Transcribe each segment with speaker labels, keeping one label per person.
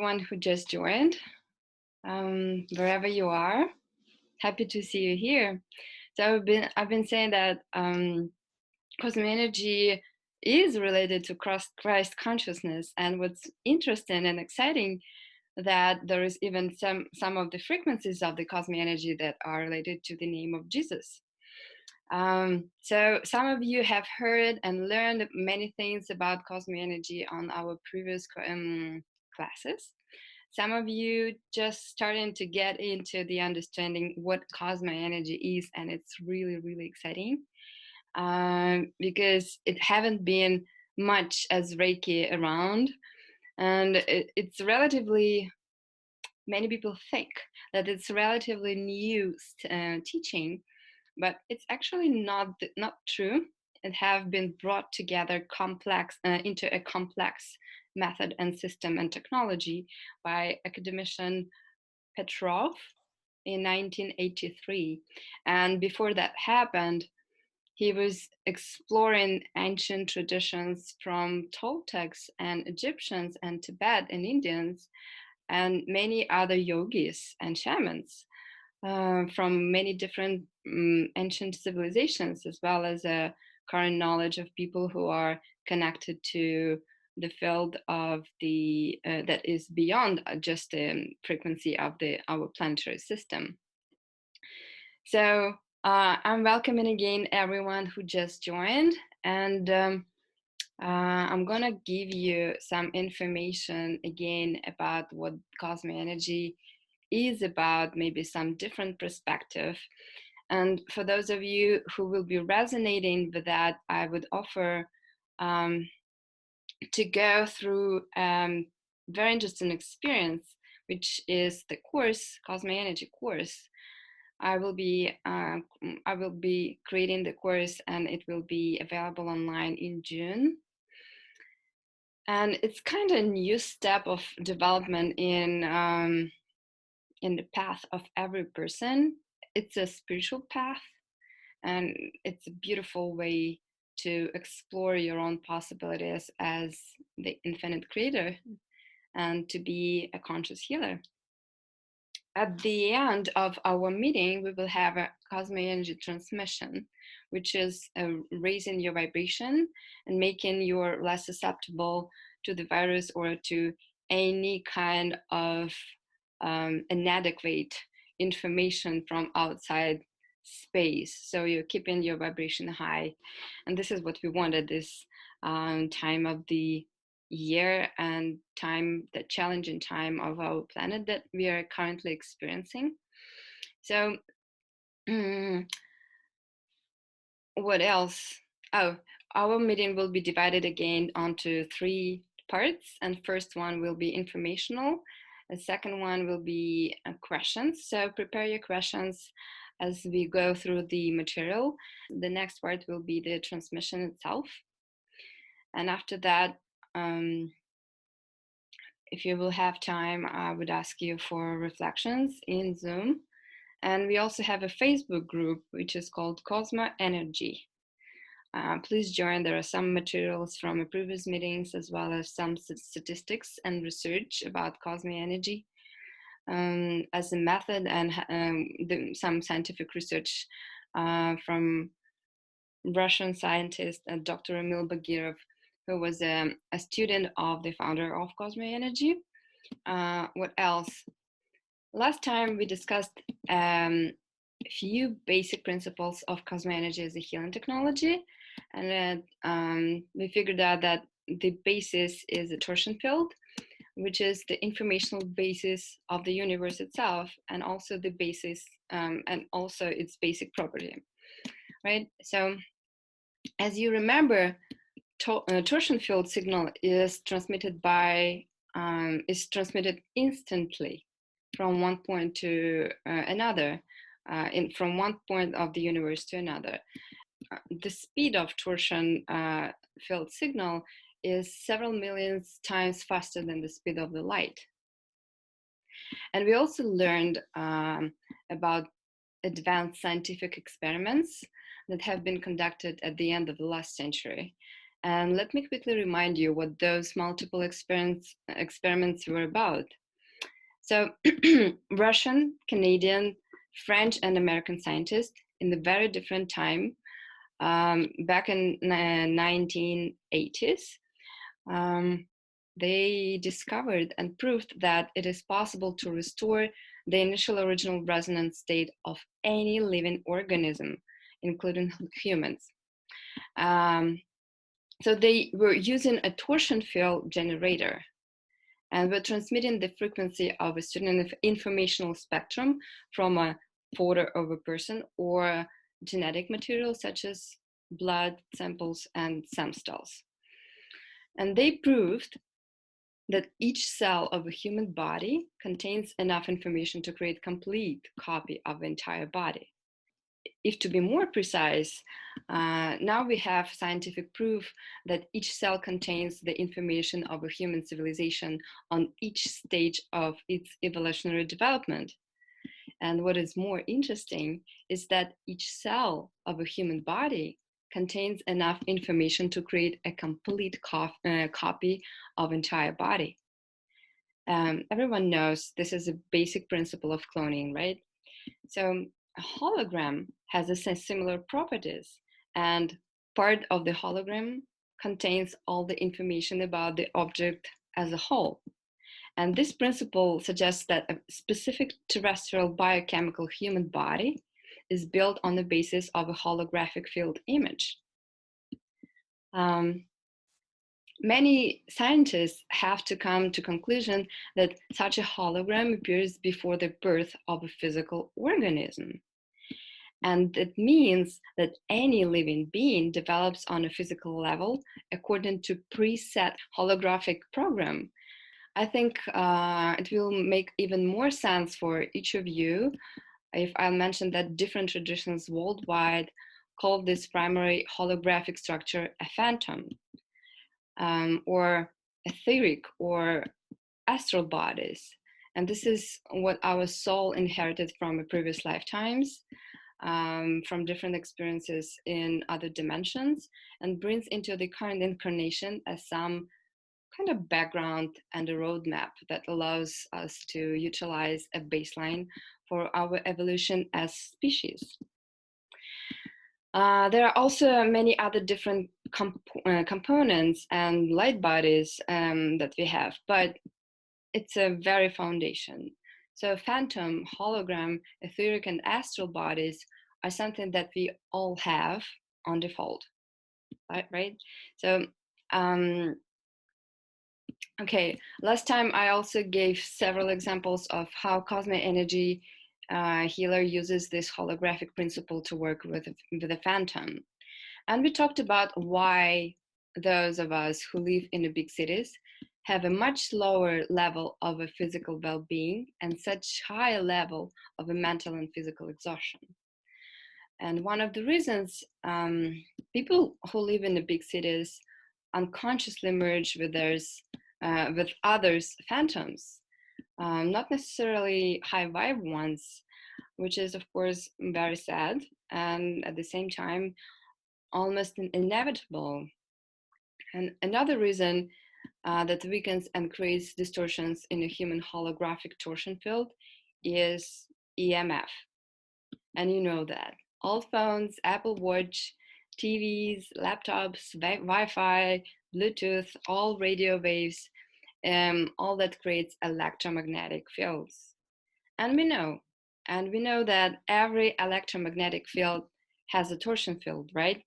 Speaker 1: everyone who just joined, wherever you are. Happy to see you here. So I've been saying that Cosmoenergy is related to Christ consciousness, and what's interesting and exciting that there is even some of the frequencies of the Cosmoenergy that are related to the name of Jesus. So some of you have heard and learned many things about Cosmoenergy on our previous classes. Some of you just starting to get into the understanding what Cosmoenergy is, and it's really, really exciting because it haven't been much as Reiki around, and it's relatively, many people think that it's relatively new teaching, but it's actually not true. It have been brought together into a complex method and system and technology by academician Petrov in 1983. And before that happened, he was exploring ancient traditions from Toltecs and Egyptians and Tibet and Indians and many other yogis and shamans from many different ancient civilizations, as well as a current knowledge of people who are connected to the field of the that is beyond just the frequency of our planetary system. So I'm welcoming again everyone who just joined, and I'm gonna give you some information again about what Cosmoenergy is about, maybe some different perspective. And for those of you who will be resonating with that, I would offer to go through very interesting experience, which is the course, Cosmoenergy course. I will be creating the course, and it will be available online in June. And it's kind of a new step of development in the path of every person. It's a spiritual path, and it's a beautiful way to explore your own possibilities as the infinite creator and to be a conscious healer. At the end of our meeting, we will have a Cosmoenergy transmission, which is raising your vibration and making you less susceptible to the virus or to any kind of inadequate information from outside space. So you're keeping your vibration high. And this is what we want at this time of the year and time, the challenging time of our planet that we are currently experiencing. So what else? Oh, our meeting will be divided again onto 3 parts, and first one will be informational. The second one will be questions. So prepare your questions as we go through the material. The next part will be the transmission itself. And after that, if you will have time, I would ask you for reflections in Zoom. And we also have a Facebook group, which is called Cosmoenergy. Please join. There are some materials from previous meetings, as well as some statistics and research about Cosmoenergy as a method, and some scientific research from Russian scientist Dr. Emil Bagirov, who was a student of the founder of Cosmoenergy. What else? Last time we discussed a few basic principles of Cosmoenergy as a healing technology, and we figured out that the basis is a torsion field, which is the informational basis of the universe itself, and also the basis and also its basic property, right? So as you remember, torsion field signal is transmitted instantly from one point to another, from one point of the universe to another. The speed of torsion field signal is several million times faster than the speed of the light. And we also learned about advanced scientific experiments that have been conducted at the end of the last century. And let me quickly remind you what those multiple experiments were about. So Russian, Canadian, French, and American scientists in the very different time, back in 1980s, they discovered and proved that it is possible to restore the initial original resonance state of any living organism, including humans. So they were using a torsion field generator and were transmitting the frequency of a certain informational spectrum from a photo of a person or genetic material such as blood samples and stem cells. And they proved that each cell of a human body contains enough information to create a complete copy of the entire body. If to be more precise, now we have scientific proof that each cell contains the information of a human civilization on each stage of its evolutionary development. And what is more interesting is that each cell of a human body contains enough information to create a complete copy of entire body. Everyone knows this is a basic principle of cloning, right? So a hologram has a similar properties, and part of the hologram contains all the information about the object as a whole. And this principle suggests that a specific terrestrial biochemical human body is built on the basis of a holographic field image. Many scientists have to come to conclusion that such a hologram appears before the birth of a physical organism. And it means that any living being develops on a physical level according to preset holographic program. I think it will make even more sense for each of you if I mention that different traditions worldwide call this primary holographic structure a phantom, or etheric or astral bodies. And this is what our soul inherited from previous lifetimes, from different experiences in other dimensions, and brings into the current incarnation as some kind of background and a roadmap that allows us to utilize a baseline for our evolution as species. There are also many other different components and light bodies that we have, but it's a very foundation. So phantom, hologram, etheric, and astral bodies are something that we all have on default, right? So, okay, last time I also gave several examples of how Cosmoenergy healer uses this holographic principle to work with the phantom. And we talked about why those of us who live in the big cities have a much lower level of a physical well-being and such high level of a mental and physical exhaustion. And one of the reasons people who live in the big cities unconsciously merge with others' phantoms, not necessarily high vibe ones, which is of course very sad and at the same time almost inevitable. And another reason that weakens and creates distortions in a human holographic torsion field is EMF. And you know that. All phones, Apple Watch, TVs, laptops, Wi-Fi, Bluetooth, all radio waves, all that creates electromagnetic fields. And we know that every electromagnetic field has a torsion field, right?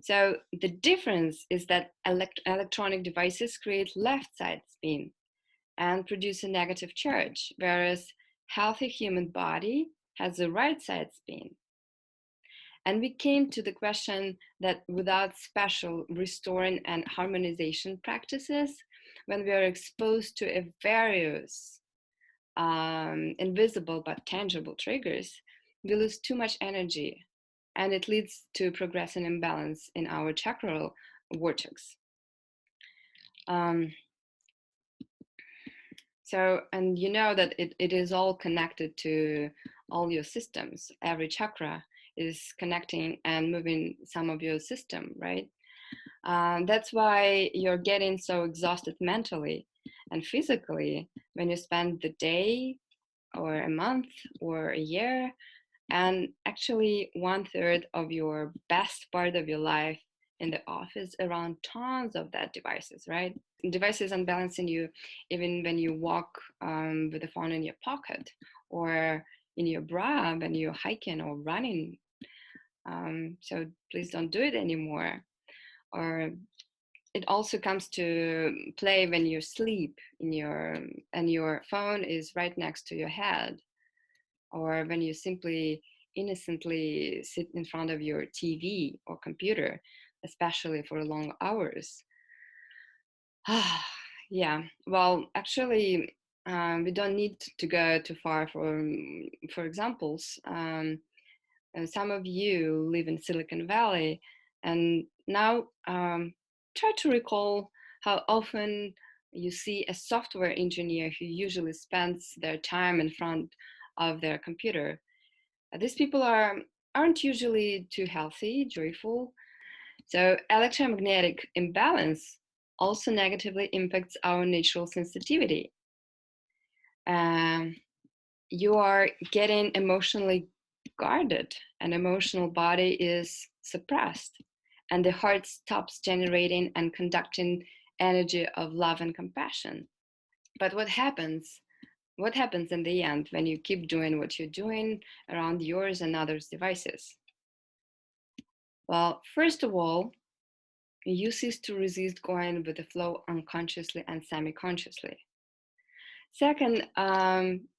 Speaker 1: So the difference is that electronic devices create left side spin and produce a negative charge, whereas healthy human body has a right side spin. And we came to the question that without special restoring and harmonization practices, when we are exposed to a various invisible but tangible triggers, we lose too much energy, and it leads to progressive imbalance in our chakral vortex. And you know that it is all connected to all your systems. Every chakra is connecting and moving some of your system, right? That's why you're getting so exhausted mentally, And physically, when you spend the day or a month or a year, and actually 1/3 of your best part of your life in the office around tons of that devices, right? Devices unbalancing you even when you walk with the phone in your pocket or in your bra when you're hiking or running. So please don't do it anymore. Or it also comes to play when you sleep and your phone is right next to your head, or when you simply innocently sit in front of your TV or computer, especially for long hours. Yeah, well, actually, we don't need to go too far for examples. Some of you live in Silicon Valley, and now try to recall how often you see a software engineer who usually spends their time in front of their computer. These people aren't usually too healthy, joyful. So electromagnetic imbalance also negatively impacts our natural sensitivity. Um, you are getting emotionally guarded, and emotional body is suppressed, and the heart stops generating and conducting energy of love and compassion. But what happens in the end when you keep doing what you're doing around yours and others' devices? Well, first of all, you cease to resist going with the flow unconsciously and semi-consciously. Second,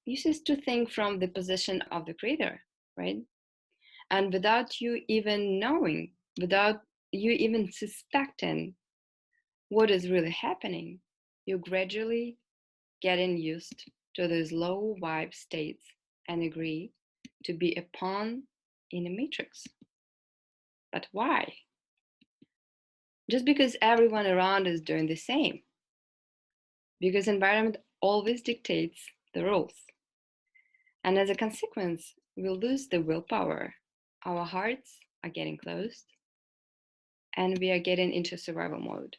Speaker 1: you cease to think from the position of the creator, right? And without you even knowing, without you even suspecting what is really happening, you're gradually getting used to those low vibe states and agree to be a pawn in a matrix. But why? Just because everyone around is doing the same. Because environment always dictates the rules. And as a consequence, we lose the willpower. Our hearts are getting closed and we are getting into survival mode.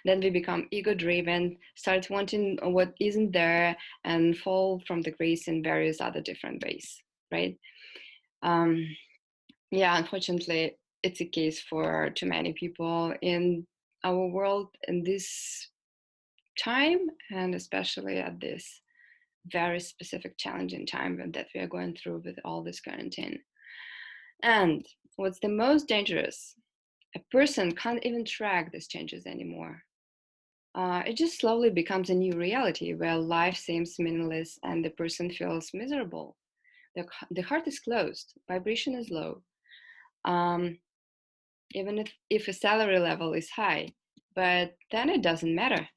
Speaker 1: Then we become ego driven, start wanting what isn't there, and fall from the grace in various other different ways, right? Um, yeah, unfortunately, it's a case for too many people in our world in this time, and especially at this very specific challenging time that we are going through with all this quarantine. And what's the most dangerous, a person can't even track these changes anymore. It just slowly becomes a new reality where life seems meaningless and the person feels miserable. The heart is closed, vibration is low, um, even if a salary level is high, but then it doesn't matter.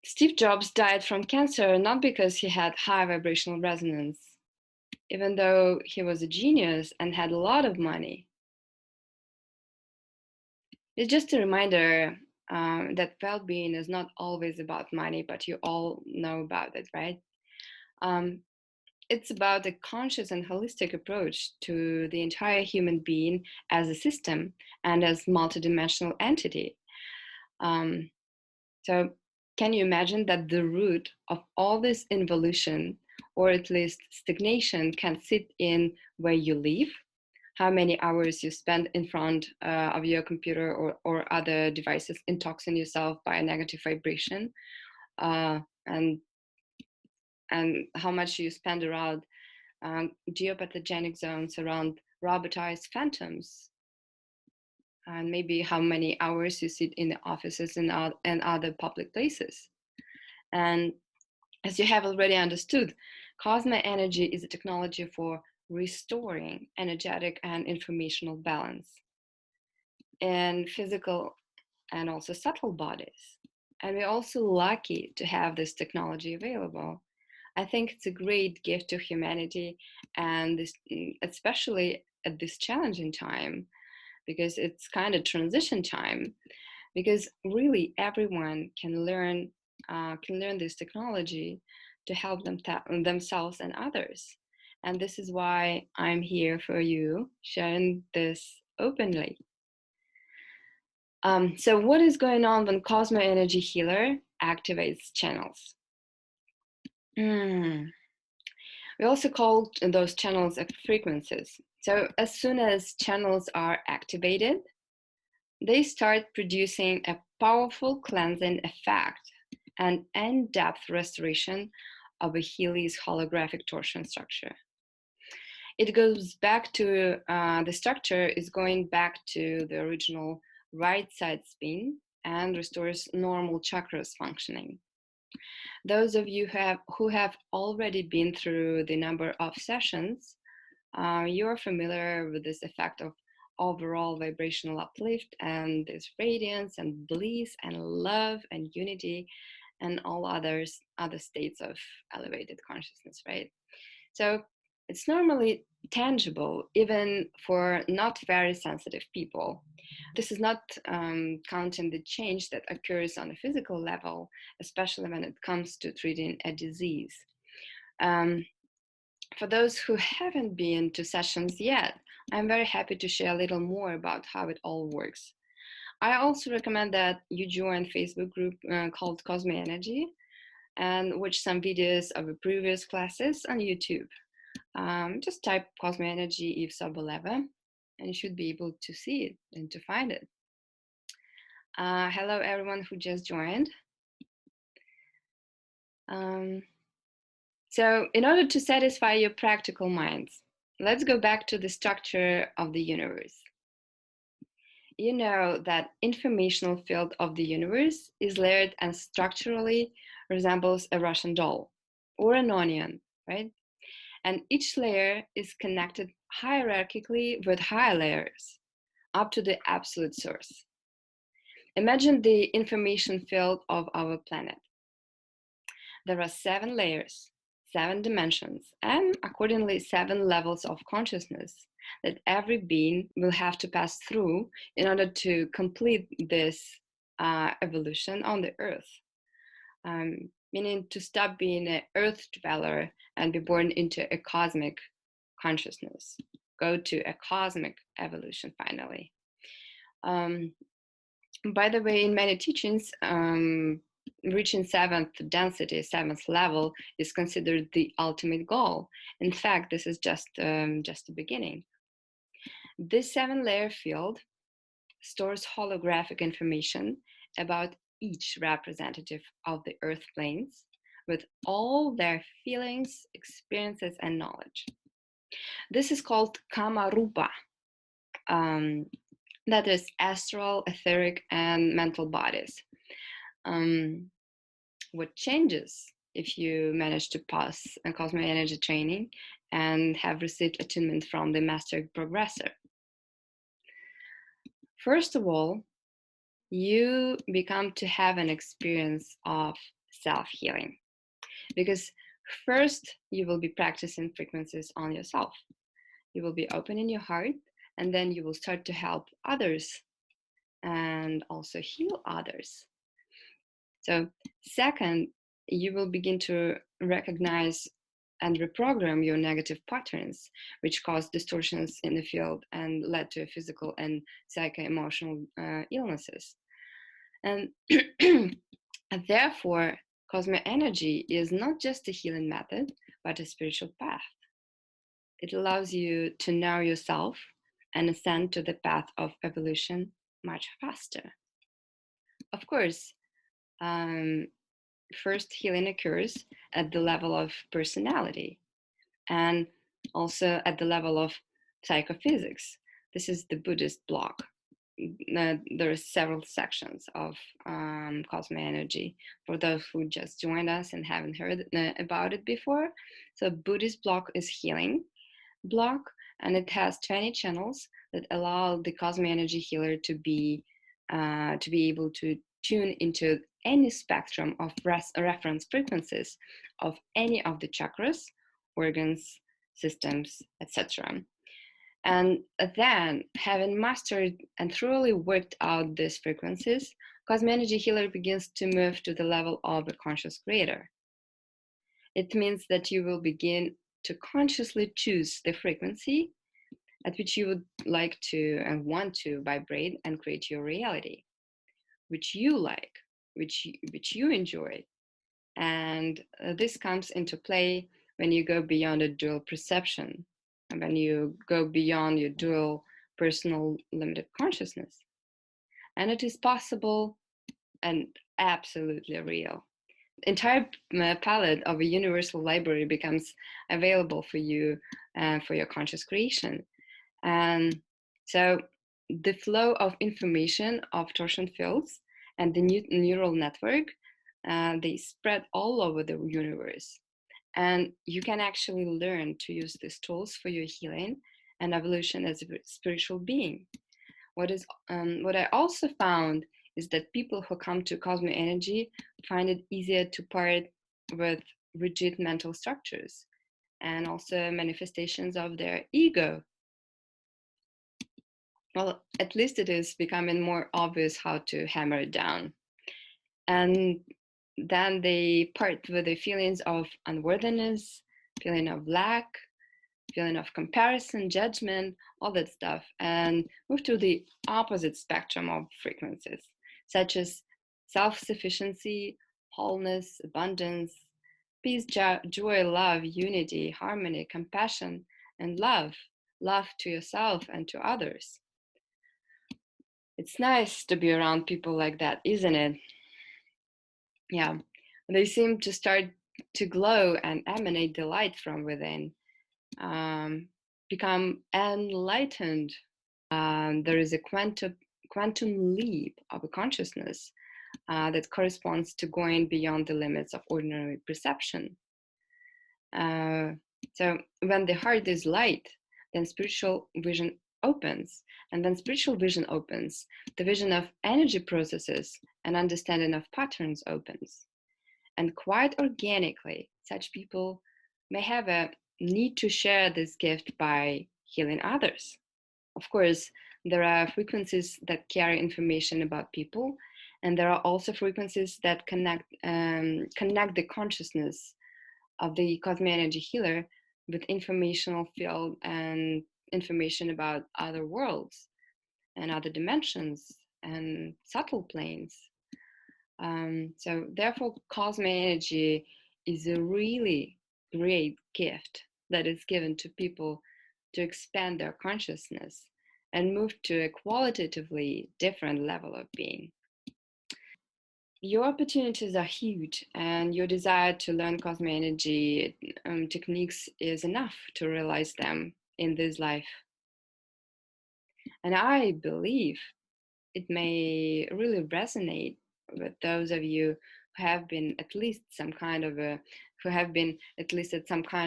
Speaker 1: Steve Jobs died from cancer not because he had high vibrational resonance, even though he was a genius and had a lot of money. It's just a reminder that well-being is not always about money, but you all know about it, right? Um, it's about a conscious and holistic approach to the entire human being as a system and as multidimensional entity. Um, so can you imagine that the root of all this involution, or at least stagnation, can sit in where you live, how many hours you spend in front of your computer or other devices, intoxicating yourself by a negative vibration, uh, and and how much you spend around geopathogenic zones, around robotized phantoms, and maybe how many hours you sit in the offices and other public places. And as you have already understood, Cosmoenergy is a technology for restoring energetic and informational balance in physical and also subtle bodies. And we're also lucky to have this technology available. I think it's a great gift to humanity, and this, especially at this challenging time, because it's kind of transition time. Because really, everyone can learn this technology to help themselves and others. And this is why I'm here for you, sharing this openly. So what is going on when Cosmoenergy Healer activates channels? We also call those channels frequencies. So as soon as channels are activated, they start producing a powerful cleansing effect and in-depth restoration of a Healy's holographic torsion structure. It goes back to, the structure is going back to the original right side spin and restores normal chakras functioning. Those of you who have already been through the number of sessions, you're familiar with this effect of overall vibrational uplift and this radiance and bliss and love and unity and all other states of elevated consciousness, right? So it's normally tangible even for not very sensitive people. This is not counting the change that occurs on a physical level, especially when it comes to treating a disease. For those who haven't been to sessions yet, I'm very happy to share a little more about how it all works. I also recommend that you join a Facebook group called Cosmoenergy and watch some videos of the previous classes on YouTube. Just type Cosmoenergy Eve Soboleva and you should be able to see it and to find it. Hello everyone who just joined. So in order to satisfy your practical minds, let's go back to the structure of the universe. You know that informational field of the universe is layered and structurally resembles a Russian doll or an onion, right? And each layer is connected hierarchically with higher layers up to the absolute source. Imagine the information field of our planet. There are 7 layers, 7 dimensions, and accordingly 7 levels of consciousness that every being will have to pass through in order to complete this evolution on the earth. Meaning to stop being an earth dweller and be born into a cosmic consciousness, go to a cosmic evolution finally. By the way, in many teachings, reaching 7th density, 7th level is considered the ultimate goal. In fact, this is just the beginning. This 7-layer field stores holographic information about each representative of the earth planes with all their feelings, experiences, and knowledge. This is called Kama Rupa. That is astral, etheric, and mental bodies. What changes if you manage to pass a Cosmoenergy training and have received attunement from the master progressor? First of all, you become to have an experience of self-healing, because first you will be practicing frequencies on yourself. You will be opening your heart, and then you will start to help others and also heal others. So second, you will begin to recognize and reprogram your negative patterns, which cause distortions in the field and led to physical and psycho-emotional illnesses. And therefore, Cosmoenergy is not just a healing method, but a spiritual path. It allows you to know yourself and ascend to the path of evolution much faster. Of course, first healing occurs at the level of personality and also at the level of psychophysics. This is the Buddhist block. There are several sections of Cosmoenergy for those who just joined us and haven't heard about it before. So Buddhist block is healing block, and it has 20 channels that allow the Cosmoenergy healer to be able to tune into any spectrum of reference frequencies of any of the chakras, organs, systems, etc. And then, having mastered and thoroughly worked out these frequencies, Cosmoenergy healer begins to move to the level of a conscious creator. It means that you will begin to consciously choose the frequency at which you would like to and want to vibrate and create your reality. which you like, which you enjoy. And this comes into play when you go beyond a dual perception, and when you go beyond your dual personal limited consciousness. And it is possible and absolutely real. Entire palette of a universal library becomes available for you for your conscious creation. And so the flow of information of torsion fields and the neural network, they spread all over the universe. And you can actually learn to use these tools for your healing and evolution as a spiritual being. What I also found is that people who come to Cosmoenergy find it easier to part with rigid mental structures and also manifestations of their ego. Well, at least it is becoming more obvious how to hammer it down. And then they part with the feelings of unworthiness, feeling of lack, feeling of comparison, judgment, all that stuff, and move to the opposite spectrum of frequencies, such as self-sufficiency, wholeness, abundance, peace, joy, love, unity, harmony, compassion, and love to yourself and to others. It's nice to be around people like that, isn't it? Yeah, they seem to start to glow and emanate the light from within, become enlightened. There is a quantum leap of a consciousness that corresponds to going beyond the limits of ordinary perception. So when the heart is light, then spiritual vision opens. And when spiritual vision opens, the vision of energy processes and understanding of patterns opens. And quite organically, such people may have a need to share this gift by healing others. Of course, there are frequencies that carry information about people, and there are also frequencies that connect the consciousness of the Cosmoenergy healer with informational field and information about other worlds and other dimensions and subtle planes. So therefore, Cosmoenergy is a really great gift that is given to people to expand their consciousness and move to a qualitatively different level of being. Your opportunities are huge, and your desire to learn Cosmoenergy techniques is enough to realize them in this life. And I believe it may really resonate with those of you who have been at least at some kind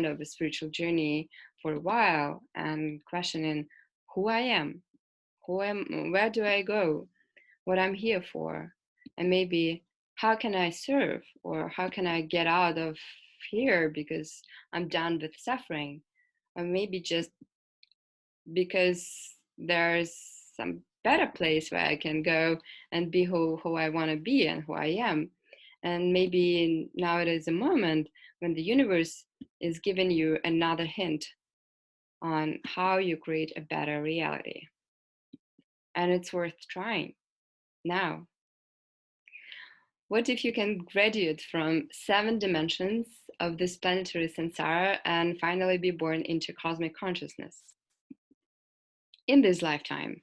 Speaker 1: of a spiritual journey for a while and questioning who I am, where do I go, what I'm here for, and maybe how can I serve, or how can I get out of here because I'm done with suffering, or maybe just because there's some better place where I can go and be who I want to be and who I am. And maybe now it is a moment when the universe is giving you another hint on how you create a better reality. And it's worth trying now. What if you can graduate from 7 dimensions of this planetary samsara and finally be born into cosmic consciousness in this lifetime?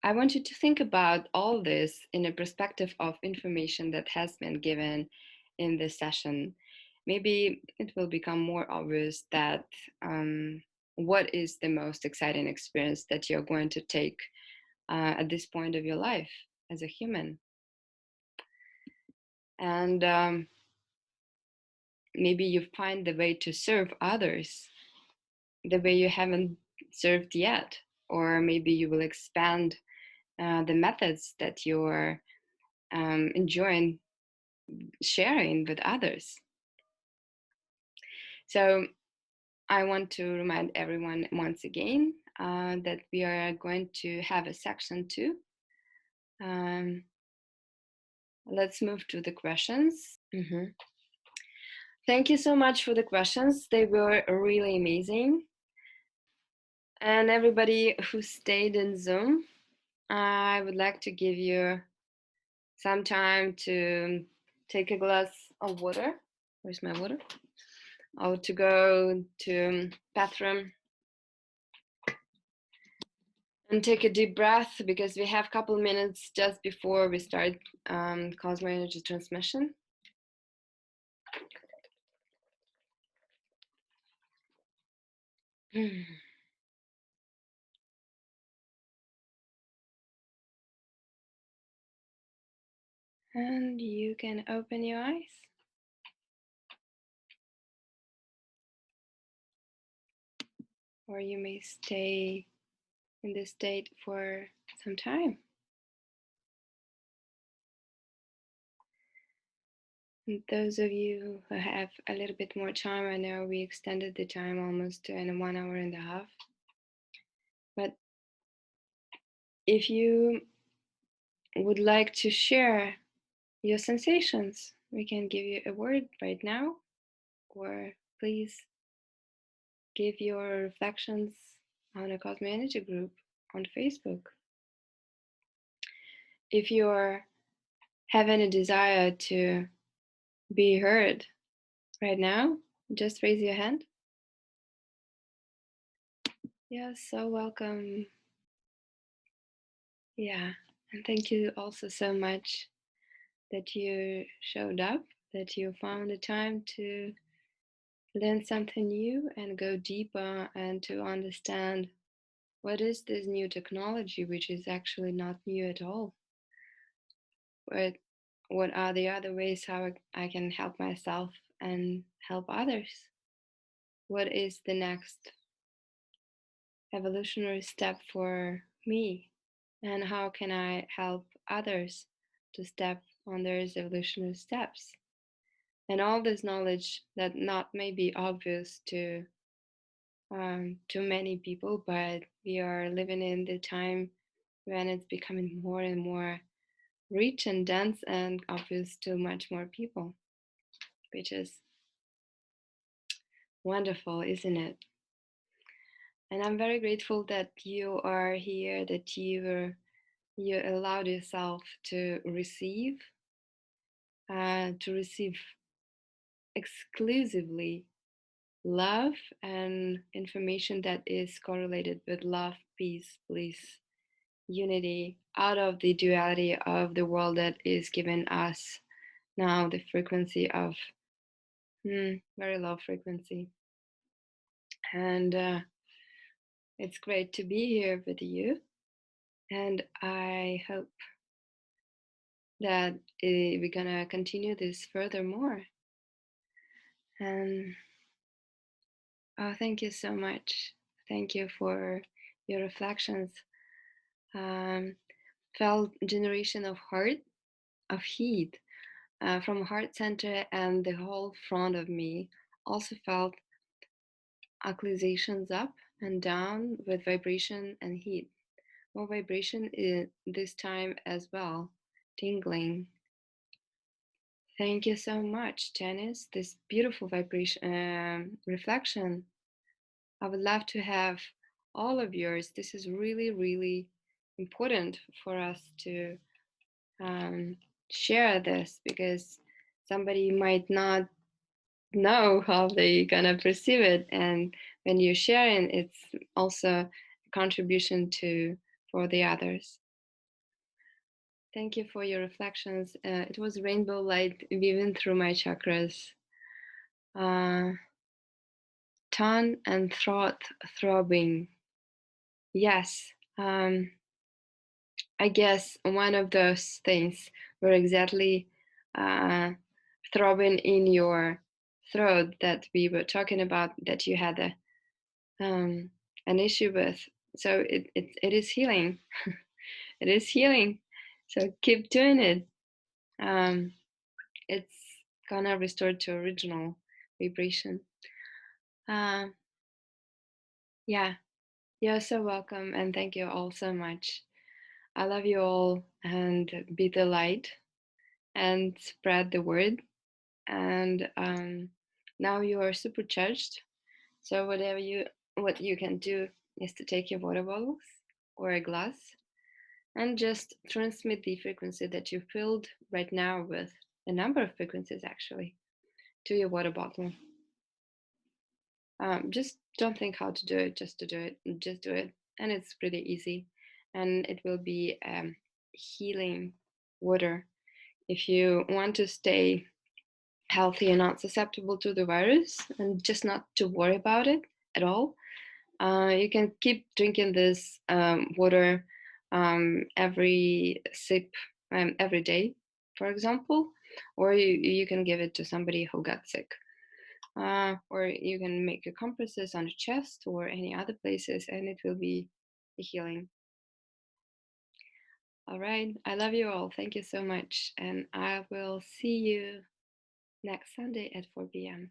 Speaker 1: I want you to think about all this in a perspective of information that has been given in this session. Maybe it will become more obvious that what is the most exciting experience that you're going to take at this point of your life as a human. And maybe you find the way to serve others the way you haven't served yet, or maybe you will expand the methods that you're enjoying sharing with others. So I want to remind everyone once again that we are going to have a section 2. Let's move to the questions. Thank you so much for the questions. They were really amazing. And everybody who stayed in Zoom, I would like to give you some time to take a glass of water. Where's my water? Or to go to bathroom and take a deep breath, because we have a couple minutes just before we start Cosmoenergy transmission. And you can open your eyes. Or you may stay in this state for some time. And those of you who have a little bit more time, I know we extended the time almost to 1.5 hours. But if you would like to share your sensations, we can give you a word right now, or please give your reflections on a Cosmoenergy group on Facebook. If you have any desire to be heard right now, just raise your hand. Yeah, so welcome. Yeah, and thank you also so much that you showed up, that you found the time to learn something new and go deeper and to understand what is this new technology, which is actually not new at all. But what are the other ways how I can help myself and help others? What is the next evolutionary step for me? And how can I help others to step on their evolutionary steps? And all this knowledge that not may be obvious to many people, but we are living in the time when it's becoming more and more rich and dense and obvious to much more people, which is wonderful, isn't it? And I'm very grateful that you are here, that you allowed yourself to receive exclusively love and information that is correlated with love, peace, bliss, unity, out of the duality of the world that is given us now, the frequency of very low frequency. And it's great to be here with you. And I hope that we're gonna continue this furthermore. And thank you so much. Thank you for your reflections. Felt generation of heart, of heat from heart center, and the whole front of me also felt accusations up and down with vibration and heat. More vibration this time as well, tingling. Thank you so much, Janice. This beautiful vibration reflection. I would love to have all of yours. This is really, really important for us to share this, because somebody might not know how they gonna perceive it, and when you're sharing, it's also a contribution for the others. Thank you for your reflections. It was rainbow light weaving through my chakras. Tongue and throat throbbing. Yes, I guess one of those things were exactly throbbing in your throat that we were talking about, that you had an issue with. So it is healing. It is healing. So keep doing it. It's gonna restore to original vibration. Yeah, you're so welcome, and thank you all so much. I love you all, and be the light and spread the word. And now you are supercharged. So what you can do is to take your water bottles or a glass and just transmit the frequency that you filled right now with a number of frequencies actually to your water bottle. Just don't think how to do it, just to do it, just do it. And it's pretty easy. And it will be healing water. If you want to stay healthy and not susceptible to the virus and just not to worry about it at all, you can keep drinking this water every sip every day, for example, or you can give it to somebody who got sick. Or you can make your compresses on the chest or any other places, and it will be a healing. All right. I love you all. Thank you so much. And I will see you next Sunday at 4 p.m.